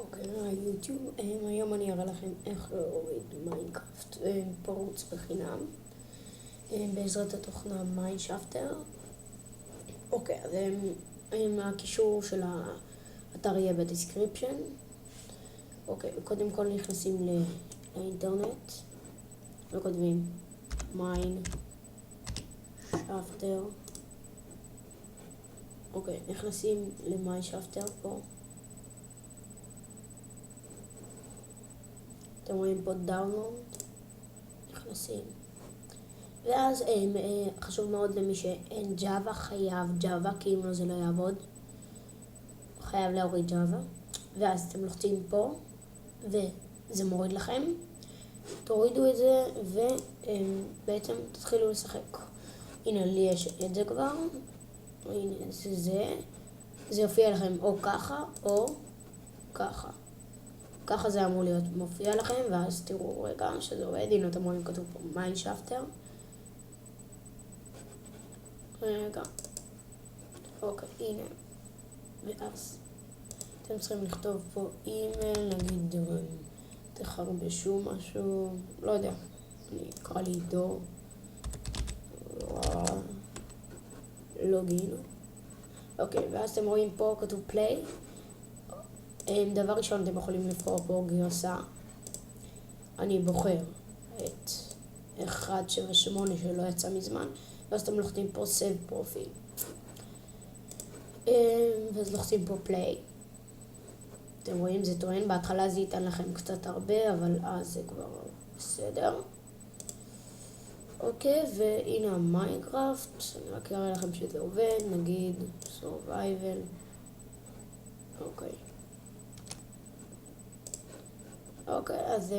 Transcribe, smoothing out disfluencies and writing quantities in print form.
אוקיי, היוטיוב, היום אני אראה לכם איך להוריד מיינקראפט פרוץ בחינם בעזרת התוכנה מיינשאפטר. אוקיי, אז הקישור של האתר יהיה בדיסקריפשן. אוקיי, קודם כל נכנסים לאינטרנט וכותבים מיינשאפטר. אוקיי, נכנסים למיינשאפטר פה. אתם רואים פה דאונלוד, נכנסים. ואז חשוב מאוד למי שאין ג'אווה, חייב ג'אווה, כי אם לא זה לא יעבוד. חייב להוריד ג'אווה. ואז אתם לוחצים פה, וזה מוריד לכם. תורידו את זה, ובעצם תתחילו לשחק. הנה, לי יש את זה כבר. הנה, זה יופיע לכם או ככה, או ככה. ככה זה אמור להיות מופיע לכם, ואז תראו רגע שזה עובד. הנה אתם רואים כתוב פה מיינשאפטר. רגע. אוקיי, הנה. ואז אתם צריכים לכתוב פה אימייל, נגיד תחרבשו משהו, לא יודע. אני אקרא לי דור. לוגין. אוקיי, ואז אתם רואים פה כתוב פליי. דבר ראשון אתם יכולים לבחור פה גרסה. אני בוחר את 178 שלא יצא מזמן, ואז אתם לוחצים פה סייב פרופיל. ואז לוחצים פה פליי. אתם רואים זה טוען, בהתחלה זה ייתן לכם קצת הרבה, אבל אז זה כבר בסדר. אוקיי, והנה המיינקראפט, אני רק אראה לכם שזה עובד, נגיד survival. אוקיי. אוקיי, אז